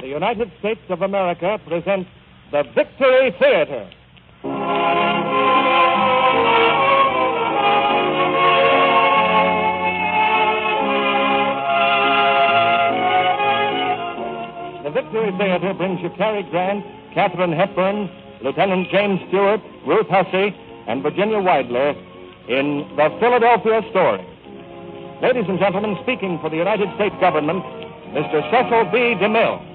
the United States of America presents the Victory Theater. The Victory Theater brings you Cary Grant, Katherine Hepburn, Lieutenant James Stewart, Ruth Hussey, and Virginia Weidler in The Philadelphia Story. Ladies and gentlemen, speaking for the United States government, Mr. Cecil B. DeMille.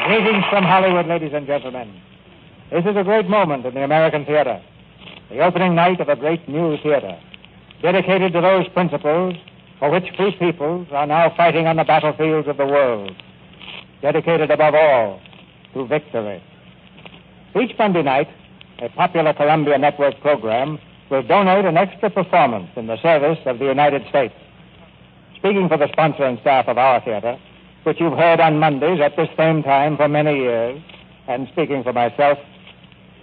Greetings from Hollywood, ladies and gentlemen. This is a great moment in the American theater, the opening night of a great new theater, dedicated to those principles for which free peoples are now fighting on the battlefields of the world, dedicated above all to victory. Each Monday night, a popular Columbia Network program will donate an extra performance in the service of the United States. Speaking for the sponsor and staff of our theater, which you've heard on Mondays at this same time for many years, and speaking for myself,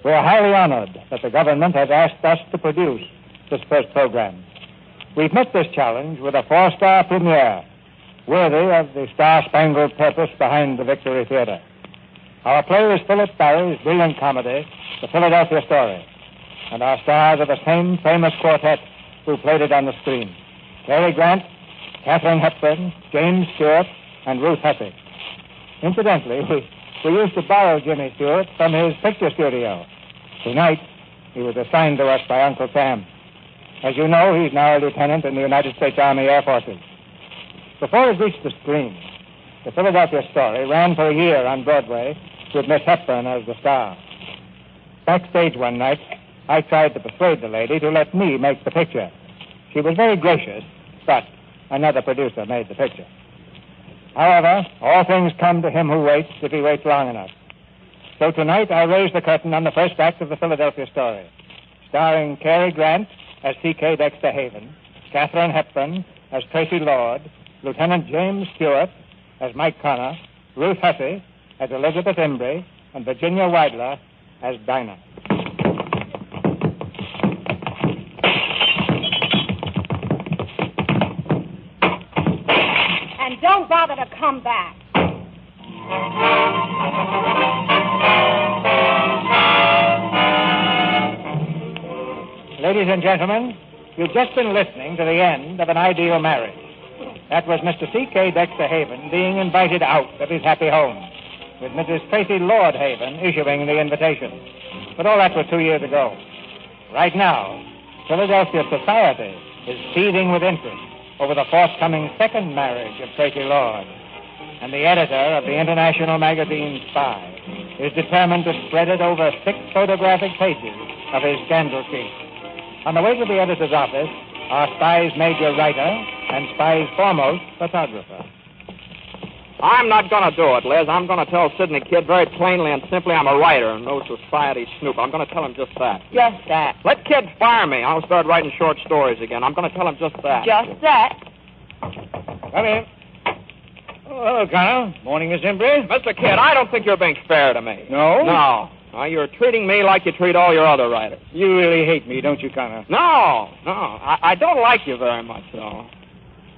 we're highly honored that the government has asked us to produce this first program. We've met this challenge with a 4-star premiere, worthy of the star-spangled purpose behind the Victory Theater. Our play is Philip Barry's brilliant comedy, The Philadelphia Story, and our stars are the same famous quartet who played it on the screen: Cary Grant, Katherine Hepburn, James Stewart, and Ruth Hussey. Incidentally, we used to borrow Jimmy Stewart from his picture studio. Tonight, he was assigned to us by Uncle Sam. As you know, he's now a lieutenant in the United States Army Air Forces. Before it reached the screen, The Philadelphia Story ran for a year on Broadway with Miss Hepburn as the star. Backstage one night, I tried to persuade the lady to let me make the picture. She was very gracious, but another producer made the picture. However, all things come to him who waits if he waits long enough. So tonight I raise the curtain on the first act of The Philadelphia Story, starring Cary Grant as C.K. Dexter Haven, Katherine Hepburn as Tracy Lord, Lieutenant James Stewart as Mike Connor, Ruth Hussey as Elizabeth Embry, and Virginia Weidler as Dinah. And don't bother to come back. Ladies and gentlemen, you've just been listening to the end of An Ideal Marriage. That was Mr. C.K. Dexter Haven being invited out of his happy home, with Mrs. Tracy Lord Haven issuing the invitation. But all that was 2 years ago. Right now, Philadelphia society is seething with interest over the forthcoming second marriage of Tracy Lord. And the editor of the international magazine Spy is determined to spread it over 6 photographic pages of his scandal sheet. On the way to the editor's office are Spy's major writer and Spy's foremost photographer. I'm not going to do it, Liz. I'm going to tell Sidney Kid very plainly and simply I'm a writer and no society snoop. I'm going to tell him just that. Just that. Let Kid fire me. I'll start writing short stories again. I'm going to tell him just that. Just that. Come in. Oh, hello, Connor. Morning, Miss Embry. Mr. Kid, I don't think you're being fair to me. No? No. You're treating me like you treat all your other writers. You really hate me, don't you, Connor? No. I don't like you very much, though.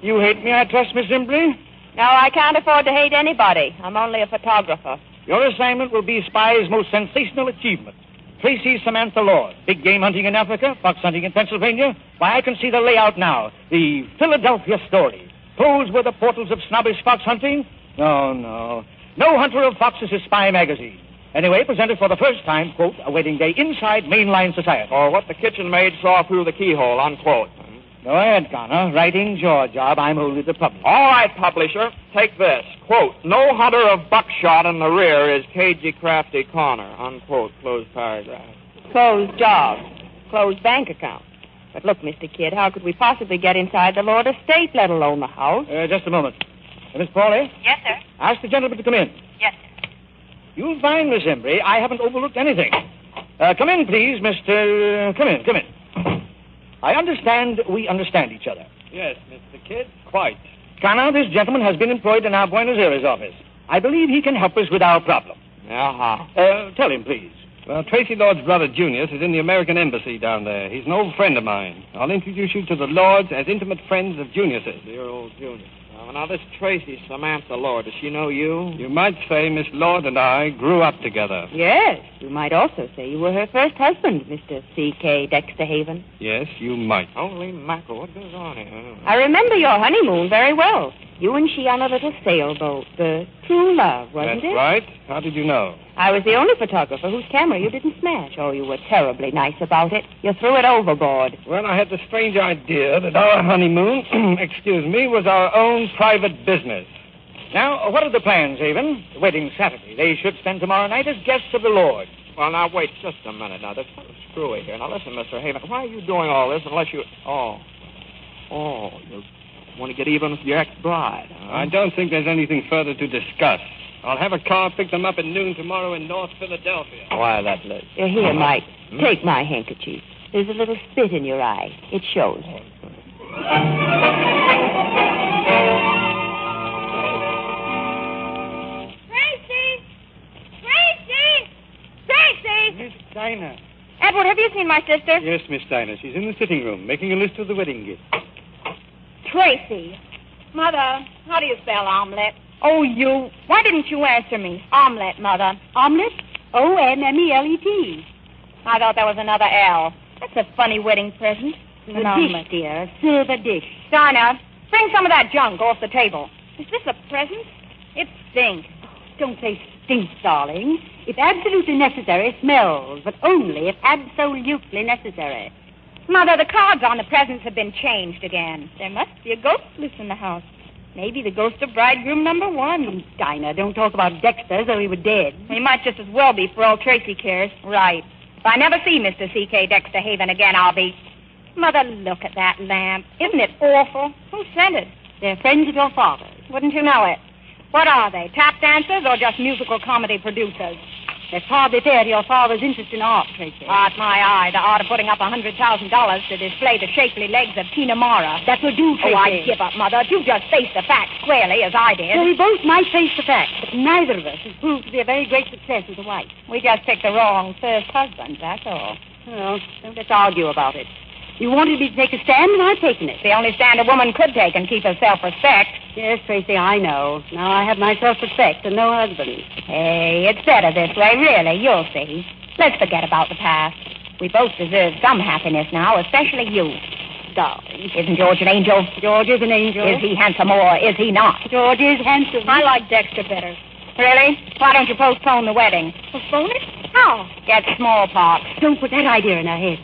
You hate me, I trust, Miss Embry? No, I can't afford to hate anybody. I'm only a photographer. Your assignment will be Spy's most sensational achievement. Tracy Samantha Lord. Big game hunting in Africa, fox hunting in Pennsylvania. Why, I can see the layout now. The Philadelphia Story. Those were the portals of snobbish fox hunting? No. No hunter of foxes is Spy magazine. Anyway, presented for the first time, quote, a wedding day inside mainline society. Or what the kitchen maid saw through the keyhole, unquote. Go ahead, Connor. Writing's your job. I'm only the publisher. All right, publisher. Take this. Quote, no hunter of buckshot in the rear is cagey, crafty Connor. Unquote. Closed paragraph. Closed job. Closed bank account. But look, Mr. Kidd, how could we possibly get inside the Lord estate, let alone the house? Just a moment. Miss Pauly? Yes, sir. Ask the gentleman to come in. Yes, sir. You'll find, Miss Embry, I haven't overlooked anything. Come in, please, Mr. Come in. I understand we understand each other. Yes, Mr. Kidd, quite. Connor, this gentleman has been employed in our Buenos Aires office. I believe he can help us with our problem. Uh-huh. Tell him, please. Well, Tracy Lord's brother, Junius, is in the American Embassy down there. He's an old friend of mine. I'll introduce you to the Lords as intimate friends of Junius's. Dear old Junius. Now, this Tracy Samantha Lord, does she know you? You might say Miss Lord and I grew up together. Yes. You might also say you were her first husband, Mr. C.K. Dexter Haven. Yes, you might. Holy mackerel, what goes on here? I remember your honeymoon very well. You and she on a little sailboat. The True Love, wasn't That's it? right. How did you know? I was the only photographer whose camera you didn't smash. Oh, you were terribly nice about it. You threw it overboard. Well, I had the strange idea that our honeymoon, was our own private business. Now, what are the plans, Haven? The wedding's Saturday. They should spend tomorrow night as guests of the Lord. Well, now, wait just a minute. Now, there's something screwy here. Now, listen, Mr. Haven, why are you doing all this unless you... Oh, you want to get even with your ex-bride, huh? I don't think there's anything further to discuss. I'll have a car pick them up at noon tomorrow in North Philadelphia. Why, that list? Here, Mike. Take my handkerchief. There's a little spit in your eye. It shows. Tracy! Miss Dinah. Edward, have you seen my sister? Yes, Miss Dinah. She's in the sitting room, making a list of the wedding gifts. Tracy. Mother, how do you spell omelet? Oh, you. Why didn't you answer me? Omelet, Mother. Omelet? O-M-M-E-L-E-T. I thought that was another L. That's a funny wedding present. An omelet, dear. A silver dish. Dinah, bring some of that junk off the table. Is this a present? It stinks. Don't say stinks, darling. If absolutely necessary, smells, but only if absolutely necessary. Mother, the cards on the presents have been changed again. There must be a ghost loose in the house. Maybe the ghost of bridegroom number 1. Dinah, don't talk about Dexter as though he were dead. He might just as well be for all Tracy cares. Right. If I never see Mr. C.K. Dexter Haven again, I'll be... Mother, look at that lamp. Isn't it awful? Who sent it? They're friends of your father's. Wouldn't you know it? What are they, tap dancers or just musical comedy producers? That's hardly fair to your father's interest in art, Tracy. Art my eye, the art of putting up $100,000 to display the shapely legs of Tina Mara. That will do, Tracy. Oh, I give up, Mother. You just face the facts squarely, as I did. So we both might face the facts, but neither of us has proved to be a very great success as a wife. We just picked the wrong first husband, that's all. Well, don't let's argue about it. You wanted me to take a stand, and I've taken it. The only stand a woman could take and keep her self-respect. Yes, Tracy, I know. Now I have my self-respect and no husband. Hey, it's better this way, really. You'll see. Let's forget about the past. We both deserve some happiness now, especially you. Darling. Isn't George an angel? George is an angel. Is he handsome or is he not? George is handsome. I like Dexter better. Really? Why don't you postpone the wedding? Postpone it? How? Get smallpox. Don't put that idea in our head.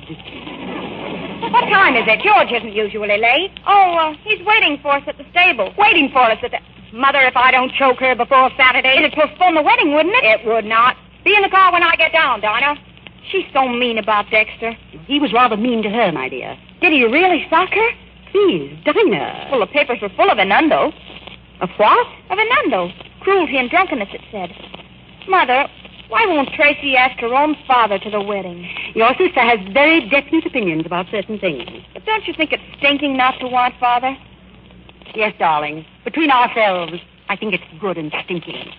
What time is it? George isn't usually late. Oh, he's waiting for us at the stable. Waiting for us at the... Mother, if I don't choke her before Saturday... It'd postpone the wedding, wouldn't it? It would not. Be in the car when I get down, Dinah. She's so mean about Dexter. He was rather mean to her, my dear. Did he really sock her? Please, Dinah. Well, the papers were full of innuendo. Of what? Of innuendo. Cruelty and drunkenness, it said. Mother, why won't Tracy ask her own father to the wedding? Your sister has very definite opinions about certain things. But don't you think it's stinking not to want father? Yes, darling. Between ourselves, I think it's good and stinking.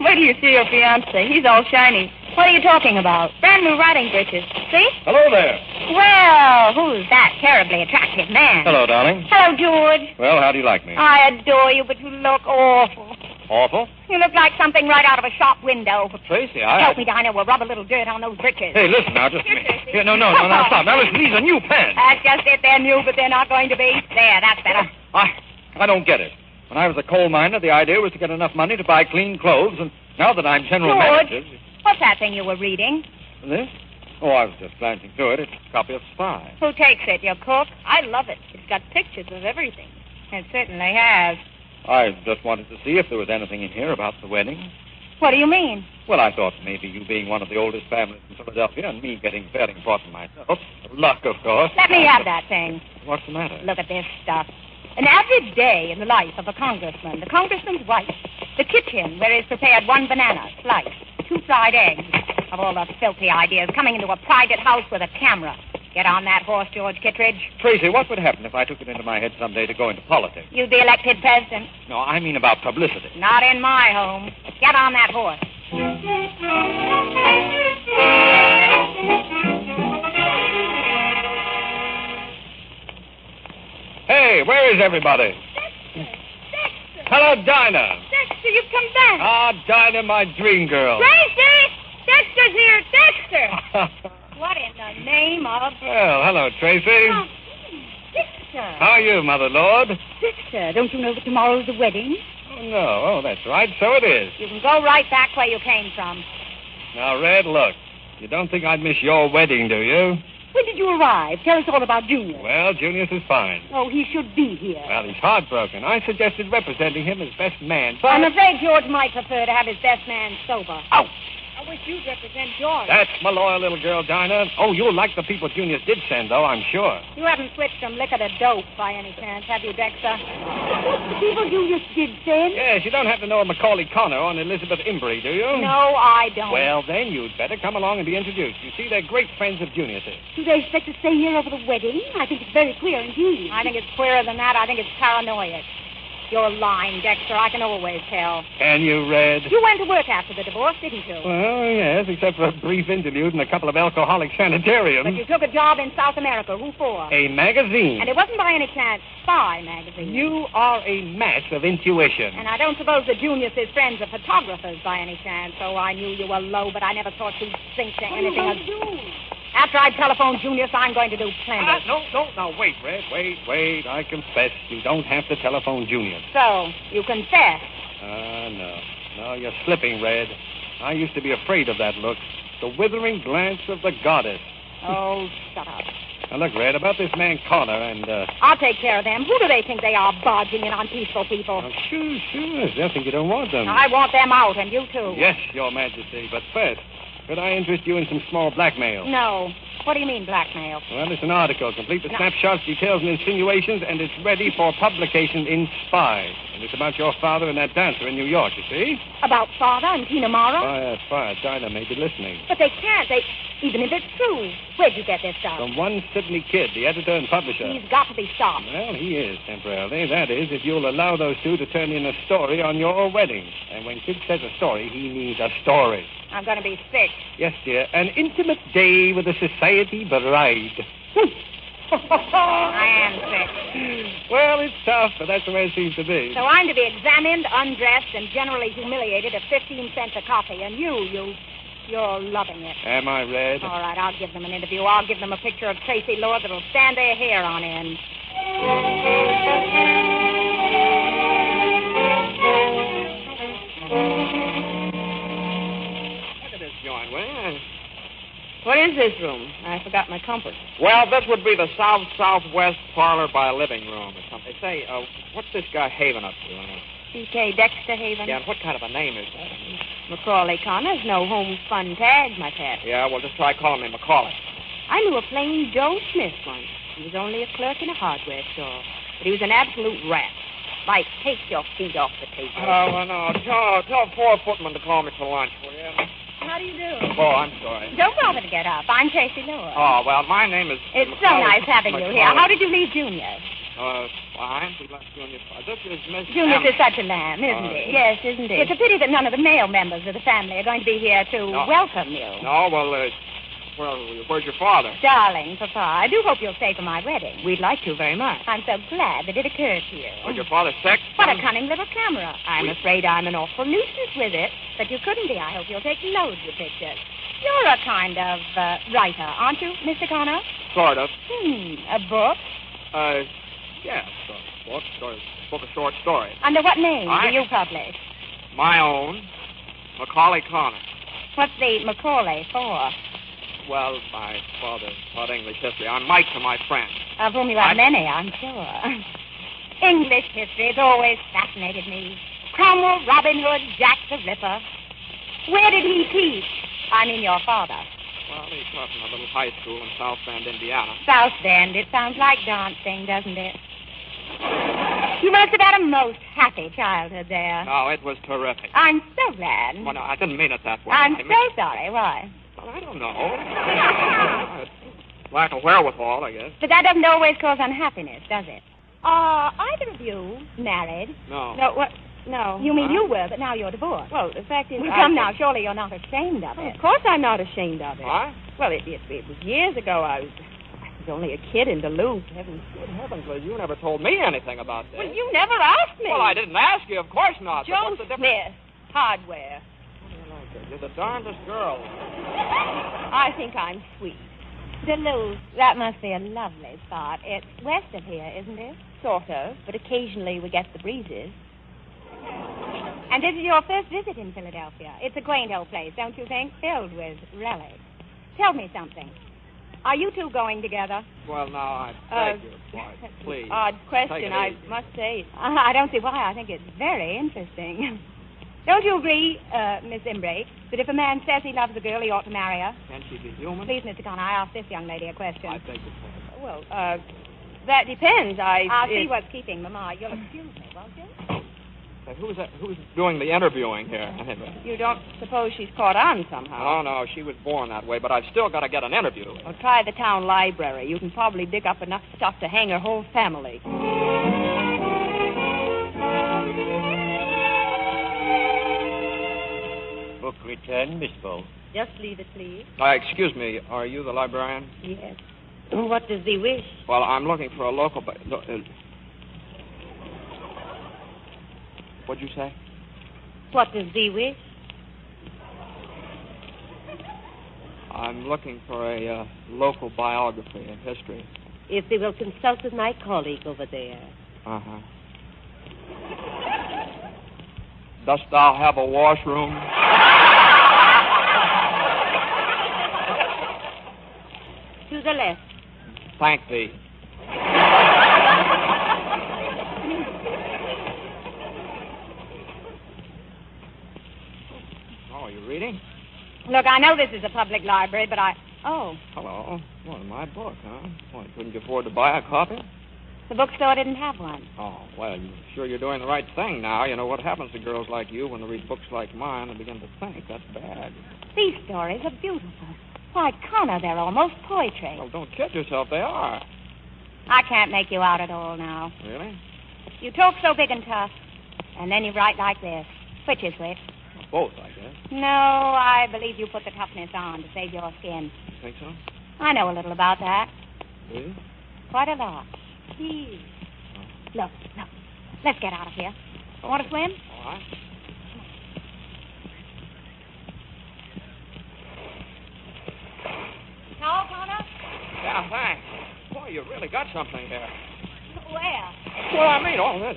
Wait till you see your fiancé. He's all shiny. What are you talking about? Brand new riding breeches. See? Hello there. Well, who's that terribly attractive man? Hello, darling. Hello, George. Well, how do you like me? I adore you, but you look awful. Awful? You look like something right out of a shop window. Tracy, Help me, Dinah. We'll rub a little dirt on those breeches. Hey, listen now, just... Here, Tracy. Here, no, stop. Now, listen, these are new pants. That's just it. They're new, but they're not going to be. There, that's better. I don't get it. When I was a coal miner, the idea was to get enough money to buy clean clothes, and now that I'm general George, manager... what's that thing you were reading? This? Oh, I was just glancing through it. It's a copy of Spy. Who takes it? Your cook? I love it. It's got pictures of everything. It certainly has. I just wanted to see if there was anything in here about the wedding. What do you mean? Well, I thought maybe you being one of the oldest families in Philadelphia and me getting fairly important myself. Luck, of course. Let me have that thing. What's the matter? Look at this stuff. An average day in the life of a congressman. The congressman's wife. The kitchen where is prepared 1 banana, sliced, 2 fried eggs. Of all the filthy ideas, coming into a private house with a camera. Get on that horse, George Kittredge. Tracy, what would happen if I took it into my head someday to go into politics? You'd be elected president. No, I mean about publicity. Not in my home. Get on that horse. Hey, where is everybody? Dexter! Hello, Dinah. Dexter, you've come back. Ah, Dinah, my dream girl. Tracy! Dexter's here! Dexter! What in the name of... Well, hello, Tracy. Oh, Dexter. How are you, Mother Lord? Dexter, don't you know that tomorrow's the wedding? Oh, no. Oh, that's right. So it is. You can go right back where you came from. Now, Red, look. You don't think I'd miss your wedding, do you? When did you arrive? Tell us all about Junior. Well, Junius is fine. Oh, he should be here. Well, he's heartbroken. I suggested representing him as best man, but... I'm afraid George might prefer to have his best man sober. Ouch! I wish you'd represent George. That's my loyal little girl, Dinah. Oh, you'll like the people Junius did send, though, I'm sure. You haven't switched from liquor to dope by any chance, have you, Dexter? The people Junior did send? Yes, you don't have to know Macaulay Connor or Elizabeth Imbrie, do you? No, I don't. Well, then you'd better come along and be introduced. You see, they're great friends of Junius's. Do they expect to stay here over the wedding? I think it's very queer indeed. I think it's queerer than that. I think it's paranoid. You're lying, Dexter. I can always tell. Can you, Red? You went to work after the divorce, didn't you? Well, yes, except for a brief interlude in a couple of alcoholic sanitariums. But you took a job in South America. Who for? A magazine. And it wasn't by any chance Spy magazine. You are a mass of intuition. And I don't suppose the Junius's friends are photographers by any chance. Oh, I knew you were low, but I never thought you'd think to anything. What are you going to do? After I telephone Junius, I'm going to do plenty. No, now, wait, Red, wait. I confess, you don't have to telephone Junius. So, you confess. No, you're slipping, Red. I used to be afraid of that look. The withering glance of the goddess. Oh, shut up. Now, look, Red, about this man Connor and, I'll take care of them. Who do they think they are, barging in on peaceful people? Oh, sure. They'll think you don't want them. I want them out, and you too. Yes, Your Majesty, but first, could I interest you in some small blackmail? No. What do you mean, blackmail? Well, it's an article, complete with No. snapshots, details, and insinuations, and it's ready for publication in Spy. And it's about your father and that dancer in New York, you see? About Father and Tina Mara? Oh, that's fine. Dinah may be listening. But they can't. Even if it's true. Where'd you get this stuff? From one Sidney Kidd, the editor and publisher. He's got to be stopped. Well, he is, temporarily. That is, if you'll allow those two to turn in a story on your wedding. And when Kidd says a story, he means a story. I'm going to be sick. Yes, dear. An intimate day with a society bride. I am sick. Well, it's tough, but that's the way it seems to be. So I'm to be examined, undressed, and generally humiliated at 15 cents a copy. And you're loving it. Am I, Red? All right, I'll give them an interview. I'll give them a picture of Tracy Lord that'll stand their hair on end. Look at this joint, will you? What is this room? I forgot my compass. Well, this would be the south-southwest parlor by living room or something. Say, what's this guy Haven up to? C.K. Dexter Haven. Yeah, and what kind of a name is that? Macaulay Connor's no home fun tag, my pet. Yeah, well, just try calling me Macaulay. I knew a plain Joe Smith once. He was only a clerk in a hardware store. But he was an absolute rat. Like, take your feet off the table. Oh, well, no. Tell poor footman to call me for lunch, will you? How do you do? Oh, I'm sorry. Don't bother to get up. I'm Tracy Lewis. Oh, well, my name is... It's so nice having you here. How did you leave Junior? Fine. We left Junior. This is Miss... Junior is such a lamb, isn't he? Yes, isn't it? It's a pity that none of the male members of the family are going to be here to welcome you. No, well, where's your father? Darling, Papa, I do hope you'll stay for my wedding. We'd like to very much. I'm so glad that it occurred to you. Was your father sick? What a cunning little camera. I'm afraid I'm an awful nuisance with it, but you couldn't be. I hope you'll take loads of pictures. You're a kind of writer, aren't you, Mr. Connor? Sort of. A book? Yeah, book of short stories. Under what name do you publish? My own, Macaulay Connor. What's the Macaulay for? Well, my father taught English history. I'm Mike to my friend. Of whom you have many, I'm sure. English history has always fascinated me. Cromwell, Robin Hood, Jack the Ripper. Where did he teach? I mean your father. Well, he taught in a little high school in South Bend, Indiana. South Bend. It sounds like dancing, doesn't it? You must have had a most happy childhood there. No, it was terrific. I'm so glad. Well, no, I didn't mean it that way. I'm so sorry. Why? Well, I don't know. Lack of wherewithal, I guess. But that doesn't always cause unhappiness, does it? Are either of you married? No. No, what? No. You mean Huh? you were, but now you're divorced. Well, the fact is... Well, come now, surely you're not ashamed of Well, it. of course I'm not ashamed of it. What? Well, it was years ago. I was only a kid in Duluth. Good heavens, Liz, you never told me anything about this. Well, you never asked me. Well, I didn't ask you, of course not. but Joe what's the difference? Smith, hardware. You're the darndest girl. I think I'm sweet. Duluth, that must be a lovely spot. It's west of here, isn't it? Sort of, but occasionally we get the breezes. And this is your first visit in Philadelphia. It's a quaint old place, don't you think? Filled with relics. Tell me something. Are you two going together? Well, now, I beg your pardon, please. Odd Take question, it I easy. must say. I don't see why. I think it's very interesting. Don't you agree, Miss Imbrake, that if a man says he loves a girl, he ought to marry her? Can she be human? Please, Mr. Connor, I asked this young lady a question. I beg your pardon. Well, that depends. I'll see what's keeping Mama. You'll excuse me, won't you? Say, who's doing the interviewing here? You don't suppose she's caught on somehow? Oh, no, she was born that way, but I've still got to get an interview. Well, try the town library. You can probably dig up enough stuff to hang her whole family. Book return, Miss Bolt. Just leave it, please. Excuse me, are you the librarian? Yes. What does thee wish? Well, I'm looking for a local... what'd you say? What does thee wish? I'm looking for a local biography and history. If thee will consult with my colleague over there. Uh-huh. Dost thou have a washroom? To the left. Thank thee. Oh, you reading? Look, I know this is a public library, but Oh, Hello. Well, my book, huh? Well, couldn't you afford to buy a copy? the bookstore didn't have one. Oh, well, you sure you're doing the right thing now. You know what happens to girls like you when they read books like mine and begin to think. That's bad. These stories are beautiful. Why, Connor, they're almost poetry. Well, don't kid yourself. They are. I can't make you out at all now. Really? You talk so big and tough, and then you write like this. Which is which? Both, I guess. No, I believe you put the toughness on to save your skin. Think so? I know a little about that. Do you? Quite a lot. Please. Look. Let's get out of here. Want to swim? All right. No, Connor? Yeah, thanks. Boy, you really got something here. Where? Well, I mean, all this.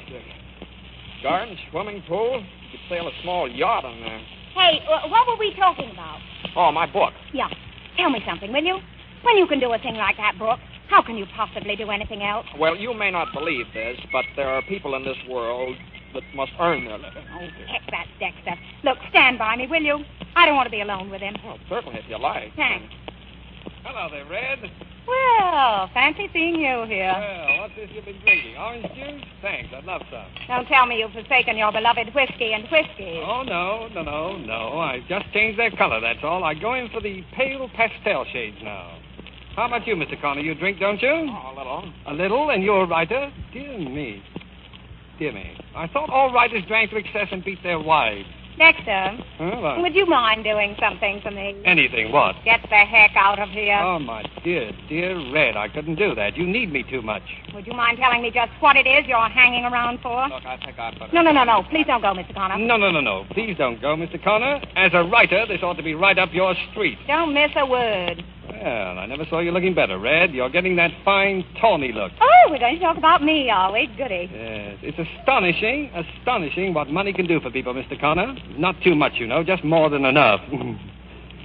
Garden, swimming pool. You could sail a small yacht in there. Hey, what were we talking about? Oh, my book. Yeah. Tell me something, will you? When you can do a thing like that, Brooke, how can you possibly do anything else? Well, you may not believe this, but there are people in this world that must earn their living. Oh, heck that Dexter. Look, stand by me, will you? I don't want to be alone with him. Well, certainly, if you like. Thanks. Hello there, Red. Well, fancy seeing you here. Well, what's this you've been drinking? Orange juice? Thanks, I'd love some. Don't tell me you've forsaken your beloved whiskey and whiskey. Oh, no. I've just changed their color, that's all. I go in for the pale pastel shades now. How about you, Mr. Connor? You drink, don't you? Oh, a little. A little, and you're a writer? Dear me. I thought all writers drank to excess and beat their wives. Dexter, What? would you mind doing something for me? Anything, what? Get the heck out of here. Oh, my dear Red, I couldn't do that. You need me too much. Would you mind telling me just what it is you're hanging around for? Look, I think I'd better... No. Please don't go, Mr. Connor. No. Please don't go, Mr. Connor. As a writer, this ought to be right up your street. Don't miss a word. Well, I never saw you looking better, Red. You're getting that fine, tawny look. Oh, we're going to talk about me, are we? Goody. Yes, it's astonishing what money can do for people, Mr. Connor. Not too much, you know, just more than enough.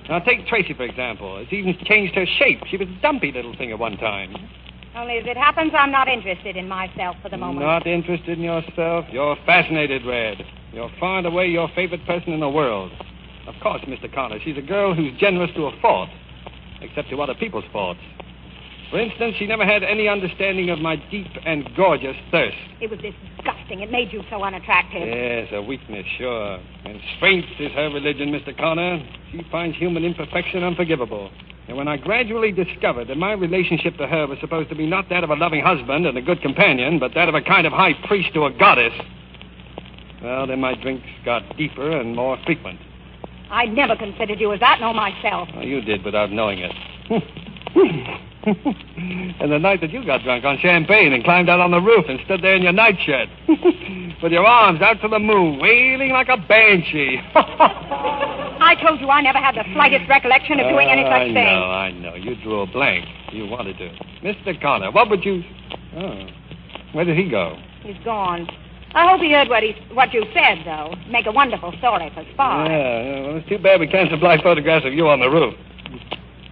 Now, take Tracy, for example. It's even changed her shape. She was a dumpy little thing at one time. Only as it happens, I'm not interested in myself for the moment. Not interested in yourself? You're fascinated, Red. You're far and away your favorite person in the world. Of course, Mr. Connor, she's a girl who's generous to a fault, except to other people's faults. For instance, she never had any understanding of my deep and gorgeous thirst. It was disgusting. It made you so unattractive. Yes, a weakness, sure. And strength is her religion, Mr. Connor. She finds human imperfection unforgivable. And when I gradually discovered that my relationship to her was supposed to be not that of a loving husband and a good companion, but that of a kind of high priest to a goddess, well, then my drinks got deeper and more frequent. I never considered you as that, nor myself. Well, you did without knowing it. And the night that you got drunk on champagne and climbed out on the roof and stood there in your nightshirt with your arms out to the moon, wailing like a banshee. I told you I never had the slightest recollection of doing any such thing. I know. You drew a blank. You wanted to. Mr. Connor, what would you... Oh, where did he go? He's gone. I hope he heard what you said, though. Make a wonderful story for Spy. Yeah, well, it's too bad we can't supply photographs of you on the roof.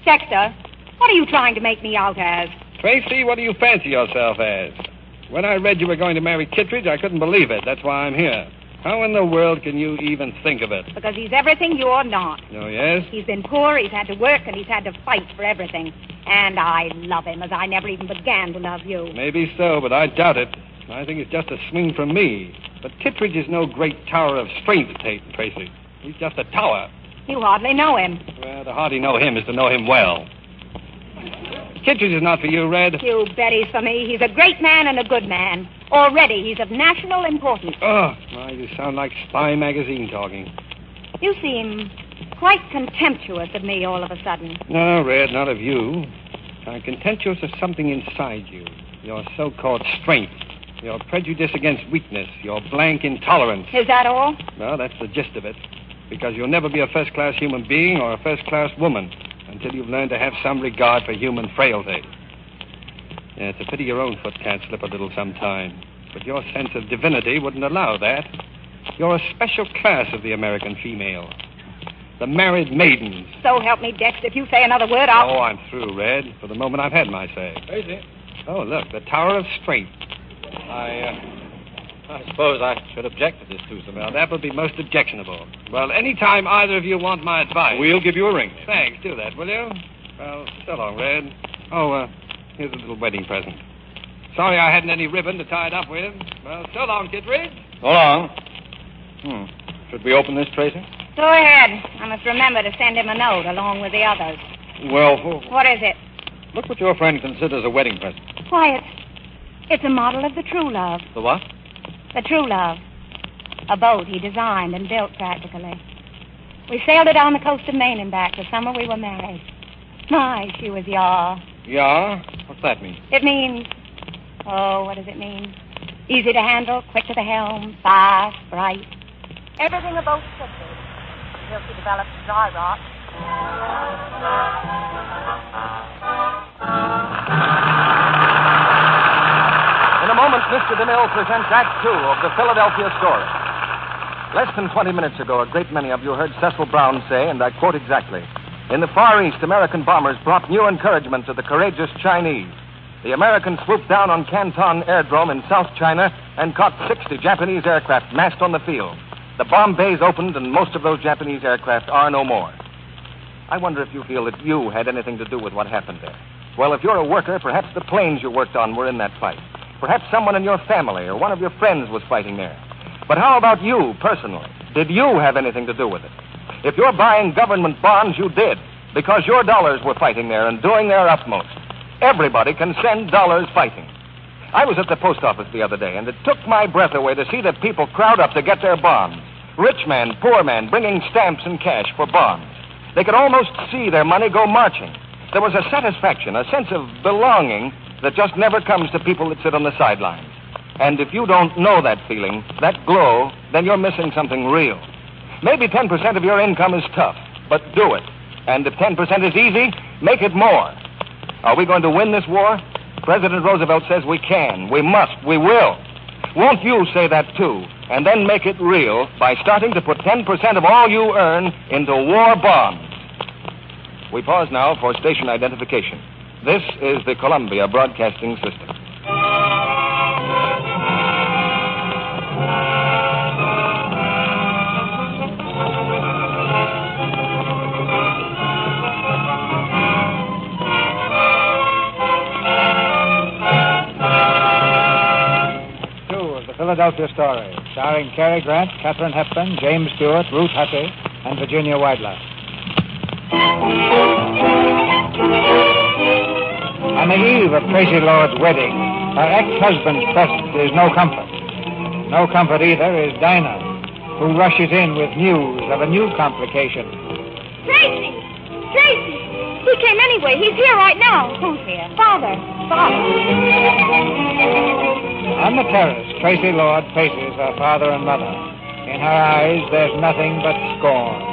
Dexter, what are you trying to make me out as? Tracy, what do you fancy yourself as? When I read you were going to marry Kittredge, I couldn't believe it. That's why I'm here. How in the world can you even think of it? Because he's everything you're not. Oh, yes? He's been poor, he's had to work, and he's had to fight for everything. And I love him as I never even began to love you. Maybe so, but I doubt it. I think it's just a swing from me. But Kittredge is no great tower of strength, Tracy. He's just a tower. You hardly know him. Well, to hardly know him is to know him well. Kittredge is not for you, Red. You bet he's for me. He's a great man and a good man. Already, he's of national importance. Oh, why, you sound like Spy magazine talking. You seem quite contemptuous of me all of a sudden. No, Red, not of you. I'm contemptuous of something inside you. Your so-called strength. Your prejudice against weakness. Your blank intolerance. Is that all? Well, that's the gist of it. Because you'll never be a first-class human being or a first-class woman until you've learned to have some regard for human frailty. Yeah, it's a pity your own foot can't slip a little sometime. But your sense of divinity wouldn't allow that. You're a special class of the American female. The married maidens. So help me, Dex. If you say another word, I'll... Oh, I'm through, Red. For the moment, I've had my say. Tracy. Oh, look, the Tower of Strength. I suppose I should object to this, Susan. Well, that would be most objectionable. Well, any time either of you want my advice... We'll give you a ring. Thanks, do that, will you? Well, so long, Red. Oh, here's a little wedding present. Sorry I hadn't any ribbon to tie it up with. Well, so long, Kittredge. So long. Should we open this, Tracy? Go ahead. I must remember to send him a note along with the others. Well, What is it? look what your friend considers a wedding present. Why, it's a model of the True Love. The what? The True Love. A boat he designed and built practically. We sailed it down the coast of Maine and back the summer we were married. My, she was yaw. Yeah? What's that mean? It means... Oh, what does it mean? Easy to handle, quick to the helm, fast, bright. Everything a boat should be. Until she develops dry rot. In a moment, Mr. DeMille presents Act Two of the Philadelphia Story. Less than 20 minutes ago, a great many of you heard Cecil Brown say, and I quote exactly, "In the Far East, American bombers brought new encouragement to the courageous Chinese. The Americans swooped down on Canton Airdrome in South China and caught 60 Japanese aircraft massed on the field. The bomb bays opened, and most of those Japanese aircraft are no more." I wonder if you feel that you had anything to do with what happened there. Well, if you're a worker, perhaps the planes you worked on were in that fight. Perhaps someone in your family or one of your friends was fighting there. But how about you, personally? Did you have anything to do with it? If you're buying government bonds, you did, because your dollars were fighting there and doing their utmost. Everybody can send dollars fighting. I was at the post office the other day, and it took my breath away to see the people crowd up to get their bonds. Rich man, poor man, bringing stamps and cash for bonds. They could almost see their money go marching. There was a satisfaction, a sense of belonging that just never comes to people that sit on the sidelines. And if you don't know that feeling, that glow, then you're missing something real. Maybe 10% of your income is tough, but do it. And if 10% is easy, make it more. Are we going to win this war? President Roosevelt says we can, we must, we will. Won't you say that too, and then make it real by starting to put 10% of all you earn into war bonds? We pause now for station identification. This is the Columbia Broadcasting System. Philadelphia Story, starring Cary Grant, Katherine Hepburn, James Stewart, Ruth Hussey, and Virginia Weidler. On the eve of Tracy Lord's wedding, her ex-husband's presence is no comfort. No comfort either is Dinah, who rushes in with news of a new complication. Tracy! Tracy! He came anyway. He's here right now. Who's here? Father. On the terrace, Tracy Lord faces her father and mother. In her eyes, there's nothing but scorn.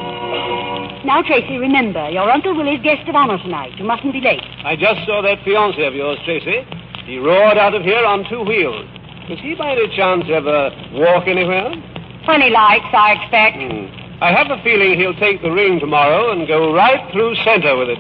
Now, Tracy, remember, your Uncle Willie's guest of honor tonight. You mustn't be late. I just saw that fiancé of yours, Tracy. He roared out of here on 2 wheels. Does he by any chance ever walk anywhere? When he likes, I expect. I have a feeling he'll take the ring tomorrow and go right through center with it.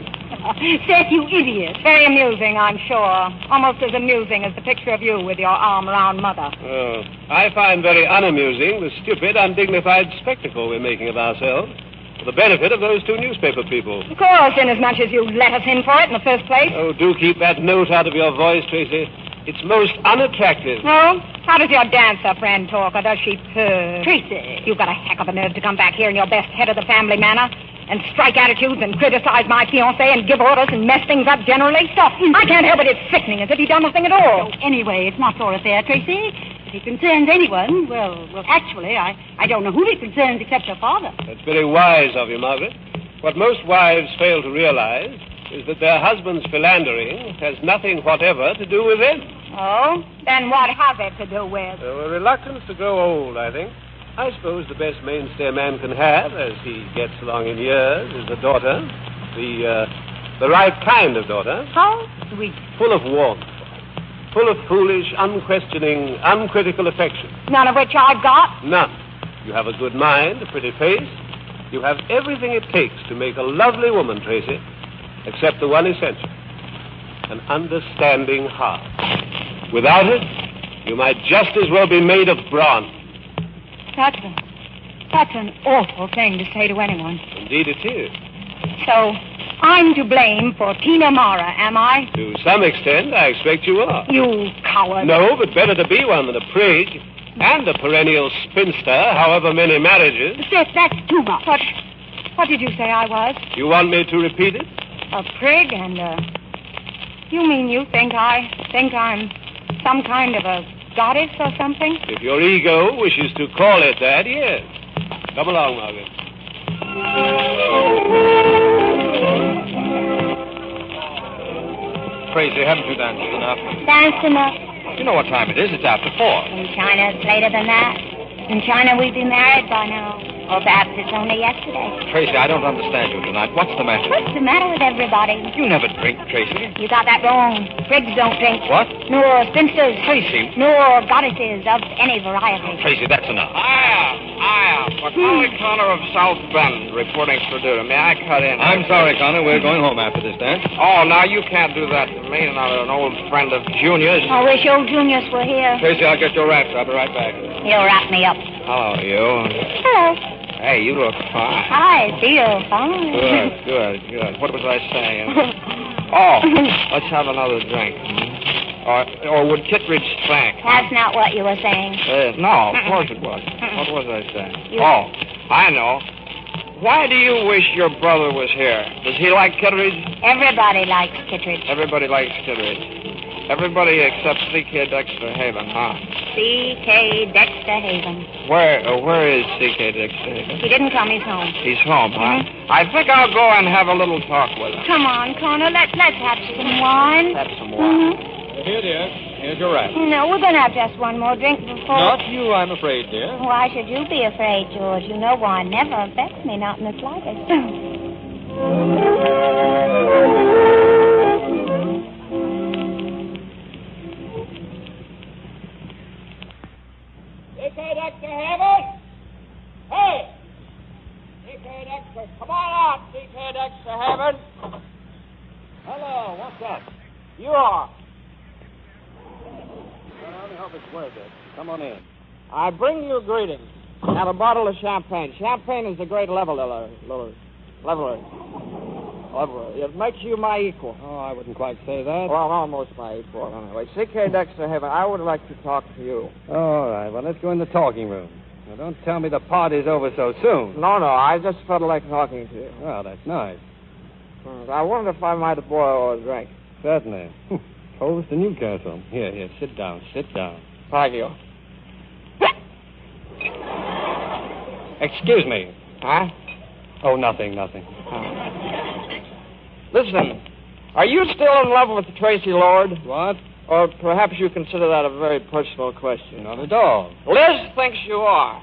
Seth, you idiot. Very amusing, I'm sure. Almost as amusing as the picture of you with your arm around Mother. Oh, I find very unamusing the stupid, undignified spectacle we're making of ourselves for the benefit of those 2 newspaper people. Of course, inasmuch as you let us in for it in the first place. Oh, do keep that note out of your voice, Tracy. It's most unattractive. No? How does your dancer friend talk, or does she purr? Tracy. You've got a heck of a nerve to come back here in your best head of the family manner and strike attitudes and criticize my fiancé and give orders and mess things up generally. Stop. I can't help it. It's sickening, as if he'd done nothing at all. So, anyway, it's not your affair, Tracy. If it concerns anyone, well, actually, I don't know who it concerns except your father. That's very wise of you, Margaret. What most wives fail to realize is that their husband's philandering has nothing whatever to do with them. Oh? Then what has it to do with? A reluctance to grow old, I think. I suppose the best mainstay a man can have as he gets along in years is a daughter. The right kind of daughter. How sweet. Full of warmth. Full of foolish, unquestioning, uncritical affection. None of which I've got? None. You have a good mind, a pretty face. You have everything it takes to make a lovely woman, Tracy, except the one essential. An understanding heart. Without it, you might just as well be made of bronze. That's an awful thing to say to anyone. Indeed it is. So, I'm to blame for Tina Mara, am I? To some extent, I expect you are. You coward. No, but better to be one than a prig. And a perennial spinster, however many marriages. Seth, that's too much. What did you say I was? You want me to repeat it? A prig and You mean you think I'm some kind of a goddess or something? If your ego wishes to call it that, yes. Come along, Margaret. Tracy, haven't you danced enough? Danced enough. You know what time it is. It's after 4. In China, it's later than that. In China, we'd be married by now. Or perhaps it's only yesterday. Tracy, I don't understand you tonight. What's the matter? What's the matter with everybody? You never drink, Tracy. You got that wrong. Prigs don't drink. What? Nor spinsters. Tracy. Nor goddesses of any variety. Tracy, that's enough. Macaulay Connor of South Bend reporting for duty. May I cut in? I'm sorry, Connor. We're going home after this dance. Oh, now you can't do that to me. Not an old friend of Junior's. I wish old Junius were here. Tracy, I'll get your wraps. I'll be right back. He'll wrap me up. Hello, you. Hello. Hey, you look fine. I feel fine. Good. What was I saying? Let's have another drink. Or would Kittredge thank? That's not what you were saying. No, of course it was. What was I saying? I know. Why do you wish your brother was here? Does he like Kittredge? Everybody likes Kittredge. Everybody likes Kittredge. Everybody except C.K. Dexter Haven, huh? C.K. Dexter Haven. Where is C.K. Dexter Haven? He didn't come. He's home. He's home, huh? I think I'll go and have a little talk with him. Come on, Connor. Let's have some wine. Have some wine. Here, dear. Here's your wrap. No, we're going to have just one more drink before... Not you, I'm afraid, dear. Why should you be afraid, George? You know wine never affects me, not in the slightest. C.K. Dexter Haven? Hey! C.K. Dexter, come on out, C.K. Dexter Haven. Hello, what's up? You are. Well, I hope it's worth it. Come on in. I bring you greetings and a bottle of champagne. Champagne is a great leveler. It makes you my equal. Oh, I wouldn't quite say that. Well, almost my equal, anyway. C.K. Dexter Haven, I would like to talk to you. All right, well, let's go in the talking room. Now, don't tell me the party's over so soon. No, I just felt like talking to you. Well, that's nice. I wonder if I might boil a drink. Certainly. Close to Newcastle. Here, sit down. Thank you. Excuse me. Huh? Oh, nothing. Listen, are you still in love with Tracy Lord? What? Or perhaps you consider that a very personal question. Not at all. Liz thinks you are.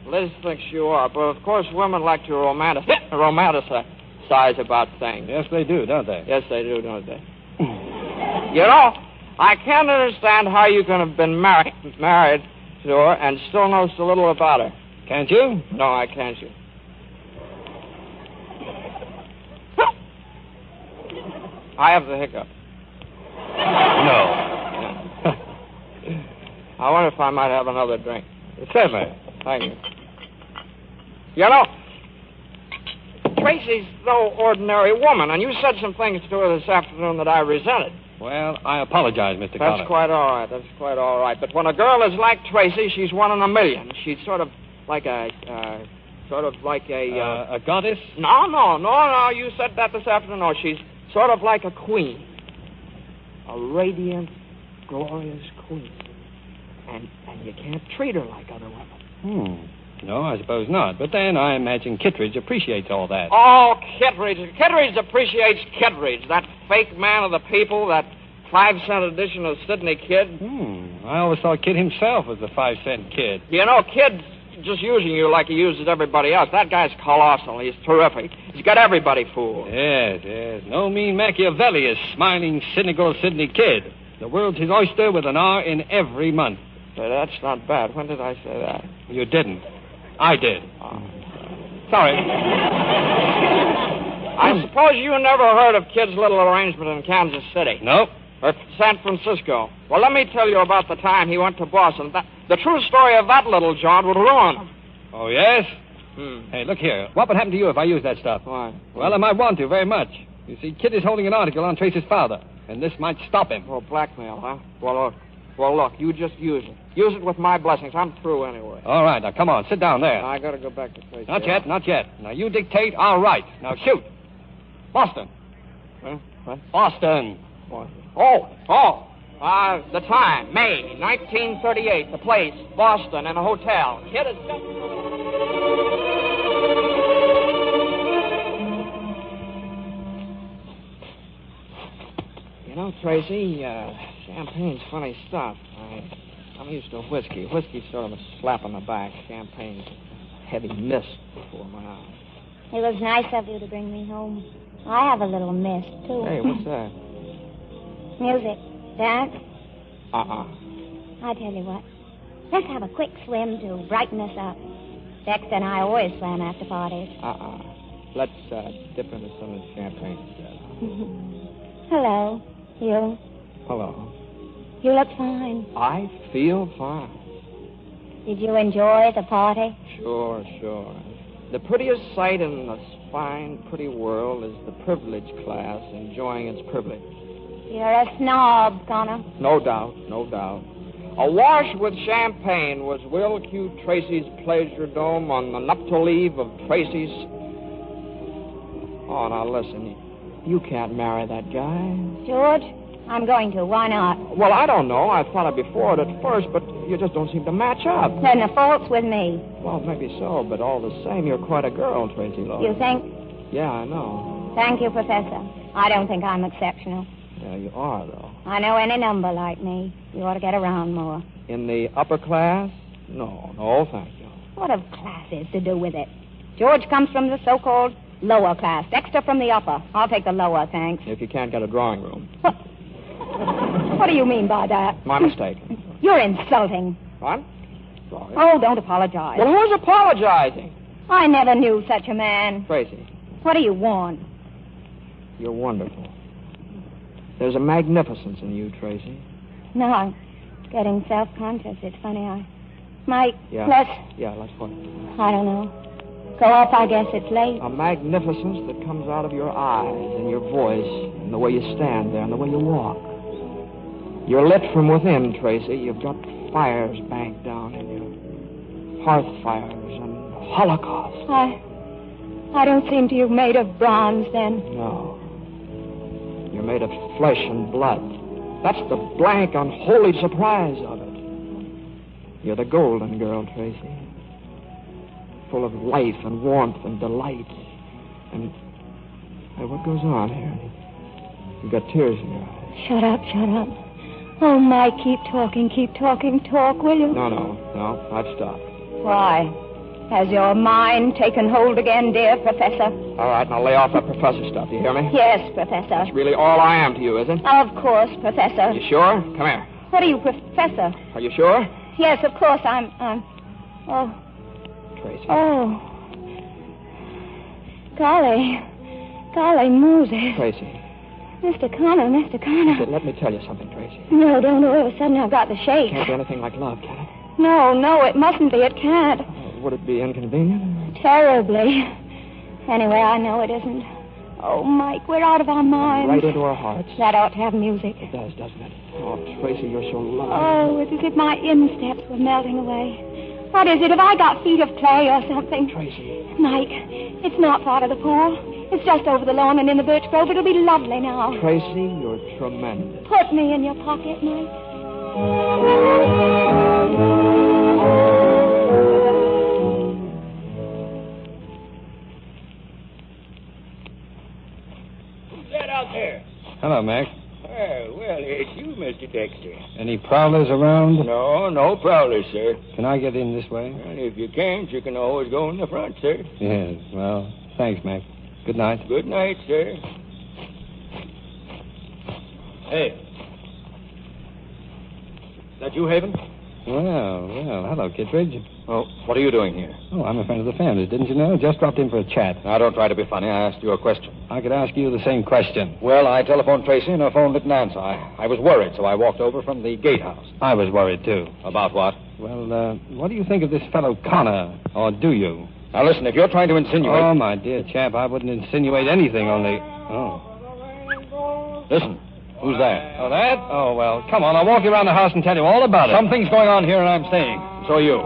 But of course women like to romanticize about things. Yes, they do, don't they? Yes, they do, don't they? You know, I can't understand how you can have been married to her and still know so little about her. Can't you? No, I can't. You. I have the hiccup. No. I wonder if I might have another drink. Certainly. Thank you. You know, Tracy's no ordinary woman, and you said some things to her this afternoon that I resented. Well, I apologize, Mr. Connor. That's quite all right. But when a girl is like Tracy, she's one in a million. She's sort of like a goddess? No. You said that this afternoon. No, she's sort of like a queen. A radiant, glorious queen. And you can't treat her like other women. No, I suppose not. But then I imagine Kittredge appreciates all that. Oh, Kittredge. Kittredge appreciates Kittredge. That fake man of the people, that 5-cent edition of Sydney Kid. I always thought Kid himself was the 5-cent kid. You know, Kid's just using you like he uses everybody else. That guy's colossal. He's terrific. He's got everybody fooled. Yes. No mean Machiavelli is smiling, cynical Sydney Kid. The world's his oyster with an R in every month. But that's not bad. When did I say that? You didn't. I did. Sorry. I suppose you never heard of Kid's little arrangement in Kansas City. Nope. Or San Francisco. Well, let me tell you about the time he went to Boston. The true story of that little jaunt would ruin him. Oh, yes? Hey, look here. What would happen to you if I used that stuff? Why? Well, I might want to very much. You see, Kid is holding an article on Tracy's father, and this might stop him. Oh, blackmail, huh? Well, look, you just use it. Use it with my blessings. I'm through anyway. All right, now, come on. Sit down there. I got to go back to Tracy. Not yet. Now, you dictate. All right. Now, shoot. Boston. Huh? What? Boston. The time, May 1938. The place, Boston, in a hotel. Kid is just... You know, Tracy, champagne's funny stuff. I'm used to whiskey. Whiskey's sort of a slap on the back. Champagne's a heavy mist before my eyes. It was nice of you to bring me home. I have a little mist, too. Hey, what's that? Music. Dance? Uh-uh. I tell you what. Let's have a quick swim to brighten us up. Dexter and I always swam after parties. Let's dip into some of the champagne instead. Hello. You? Hello. You look fine. I feel fine. Did you enjoy the party? Sure. The prettiest sight in this fine, pretty world is the privileged class enjoying its privilege. You're a snob, Connor. No doubt. Awash with champagne was Will Q. Tracy's pleasure dome on the nuptial eve of Tracy's... Oh, now listen. You can't marry that guy. George, I'm going to. Why not? Well, I don't know. I thought I'd be for it at first, but you just don't seem to match up. Then the fault's with me. Well, maybe so, but all the same, you're quite a girl, Tracy Lord. You think? Yeah, I know. Thank you, Professor. I don't think I'm exceptional. Yeah, you are, though. I know any number like me. You ought to get around more. In the upper class? No, thank you. What have classes to do with it? George comes from the so-called lower class. Dexter from the upper. I'll take the lower, thanks. If you can't get a drawing room. What do you mean by that? My mistake. You're insulting. What? Sorry. Oh, don't apologize. Well, who's apologizing? I never knew such a man. Tracy. What do you want? You're wonderful. There's a magnificence in you, Tracy. No, I'm getting self-conscious. It's funny. Let's what? I don't know. Go up, I guess it's late. A magnificence that comes out of your eyes and your voice and the way you stand there and the way you walk. You're lit from within, Tracy. You've got fires banked down in you. Hearth fires and holocaust. I don't seem to you made of bronze, then. No. You're made of flesh and blood. That's the blank, unholy surprise of it. You're the golden girl, Tracy. Full of life and warmth and delight. And... Hey, what goes on here? You've got tears in your eyes. Shut up, shut up. Oh, Mike, keep talking, talk, will you? No, I'd stop. Why? Has your mind taken hold again, dear Professor? All right, now lay off that professor stuff, you hear me? Yes, Professor. That's really all I am to you, is it? Of course, Professor. You sure? Come here. What are you, Professor? Are you sure? Yes, of course, I'm... Oh. Tracy. Oh. Golly Moses. Tracy. Mr. Connor. Let me tell you something, Tracy. No, don't. All of a sudden I've got the shakes. Can't be anything like love, can it? No, it mustn't be. It can't. Would it be inconvenient? Terribly. Anyway, I know it isn't. Oh, Mike, we're out of our minds. Right into our hearts. That ought to have music. It does, doesn't it? Oh, Tracy, you're so lovely. Oh, it's as if my insteps were melting away. What is it? Have I got feet of clay or something? Tracy. Mike, it's not far to the pool. It's just over the lawn and in the birch grove. It'll be lovely now. Tracy, you're tremendous. Put me in your pocket, Mike. Who's that out there? Hello, Mac. Well, it's you, Mr. Dexter. Any prowlers around? No prowlers, sir. Can I get in this way? Well, if you can't, you can always go in the front, sir. Yes, well, thanks, Mac. Good night. Good night, sir. Hey. Is that you, Haven? Well, hello, Kittredge. Oh, what are you doing here? Oh, I'm a friend of the family's, didn't you know? Just dropped in for a chat. Now, don't try to be funny. I asked you a question. I could ask you the same question. Well, I telephoned Tracy and her phone didn't answer. I was worried, so I walked over from the gatehouse. I was worried, too. About what? Well, what do you think of this fellow Connor? Or do you? Now, listen, if you're trying to insinuate... Oh, my dear chap, I wouldn't insinuate anything, only... Oh. Listen, who's that? Oh, that? Oh, well, come on, I'll walk you around the house and tell you all about it. Something's going on here, and I'm staying. So are you.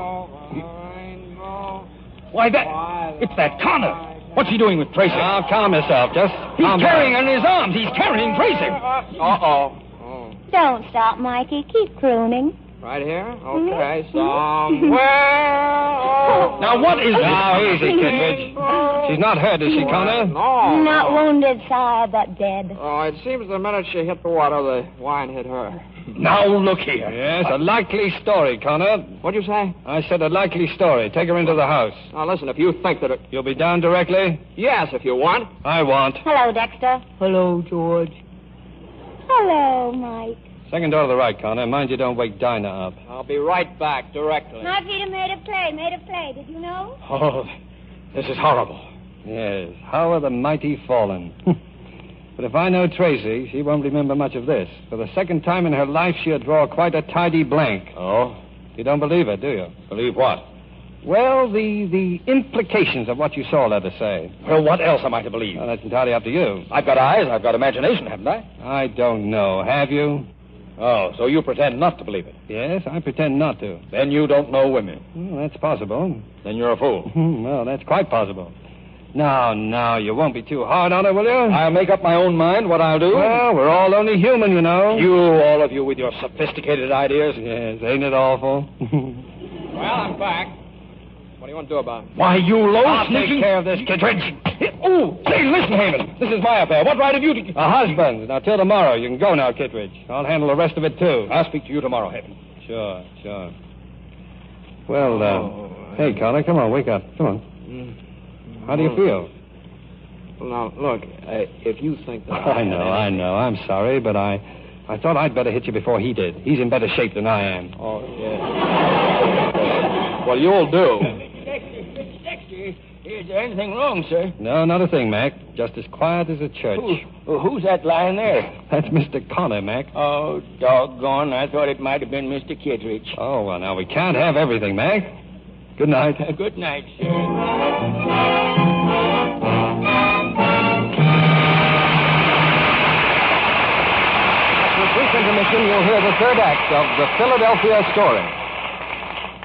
Why, it's that Connor. What's he doing with Tracy? Now, calm yourself, just... He's carrying her in his arms. He's carrying Tracy. Uh-oh. Don't stop, Mikey. Keep crooning. Right here? Okay, somewhere. Now, what is it? Now, easy, Kittredge. She's not hurt, is she, Connor? No. Not wounded, sire, but dead. Oh, it seems the minute she hit the water, the wine hit her. Now, look here. Yes, a likely story, Connor. What'd you say? I said a likely story. Take her into the house. Now, listen, if you think that it... You'll be down directly? Yes, if you want. I want. Hello, Dexter. Hello, George. Hello, Mike. Second door to the right, Connor. Mind you don't wake Dinah up. I'll be right back directly. My feet are made of clay, Did you know? Oh, this is horrible. Yes, how are the mighty fallen? But if I know Tracy, she won't remember much of this. For the second time in her life, she'll draw quite a tidy blank. Oh? You don't believe it, do you? Believe what? Well, the implications of what you saw, let us say. Well, what else am I to believe? Well, that's entirely up to you. I've got eyes. I've got imagination, haven't I? I don't know. Have you? Oh, so you pretend not to believe it. Yes, I pretend not to. Then you don't know women. Well, that's possible. Then you're a fool. Well, that's quite possible. Now, you won't be too hard on her, will you? I'll make up my own mind what I'll do. Well, we're all only human, you know. You, all of you, with your sophisticated ideas. Yes, ain't it awful? Well, I'm back. What do you want to do about it? Why, you low I'll sneaking... take care of this, Kittredge. Oh, say, listen, Haven. This is my affair. What right have you to... A husband. Now, till tomorrow. You can go now, Kittredge. I'll handle the rest of it, too. I'll speak to you tomorrow, Haven. Sure. Well, hey, Connor, come on, wake up. Come on. How do you feel? Well, now, look, if you think that... I know. I'm sorry, but I thought I'd better hit you before he did. He's in better shape than I am. Oh, yeah. Well, you'll do. Mr. Dexter, is there anything wrong, sir? No, not a thing, Mac. Just as quiet as a church. Who's that lying there? That's Mr. Connor, Mac. Oh, doggone. I thought it might have been Mr. Kittredge. Oh, well, now, we can't have everything, Mac. Good night. Good night, sir. After a brief intermission, you'll hear the third act of the Philadelphia story.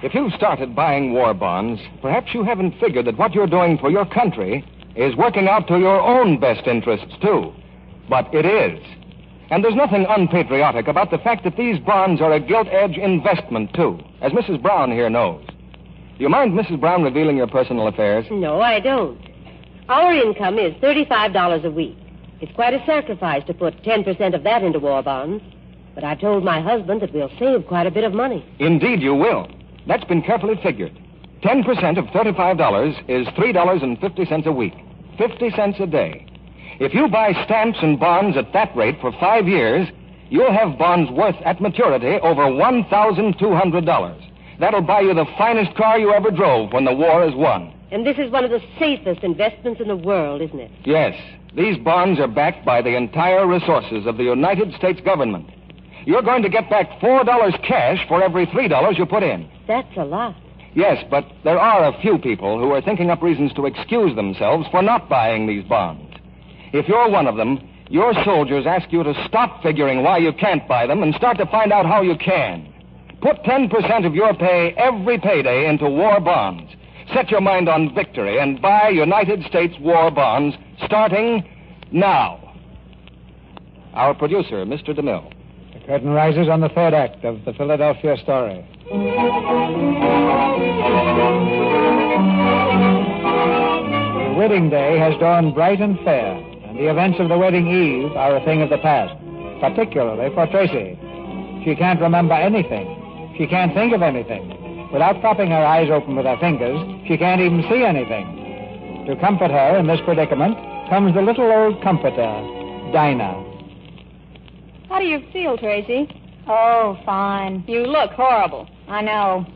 If you've started buying war bonds, perhaps you haven't figured that what you're doing for your country is working out to your own best interests, too. But it is. And there's nothing unpatriotic about the fact that these bonds are a gilt-edge investment, too, as Mrs. Brown here knows. Do you mind, Mrs. Brown, revealing your personal affairs? No, I don't. Our income is $35 a week. It's quite a sacrifice to put 10% of that into war bonds. But I told my husband that we'll save quite a bit of money. Indeed, you will. That's been carefully figured. 10% of $35 is $3.50 a week. 50 cents a day. If you buy stamps and bonds at that rate for 5 years, you'll have bonds worth at maturity over $1,200. That'll buy you the finest car you ever drove when the war is won. And this is one of the safest investments in the world, isn't it? Yes. These bonds are backed by the entire resources of the United States government. You're going to get back $4 cash for every $3 you put in. That's a lot. Yes, but there are a few people who are thinking up reasons to excuse themselves for not buying these bonds. If you're one of them, your soldiers ask you to stop figuring why you can't buy them and start to find out how you can. Put 10% of your pay every payday into war bonds. Set your mind on victory and buy United States war bonds starting now. Our producer, Mr. DeMille. The curtain rises on the third act of the Philadelphia story. The wedding day has dawned bright and fair, and the events of the wedding eve are a thing of the past, particularly for Tracy. She can't remember anything. She can't think of anything. Without propping her eyes open with her fingers, she can't even see anything. To comfort her in this predicament comes the little old comforter, Dinah. How do you feel, Tracy? Oh, fine. You look horrible. I know.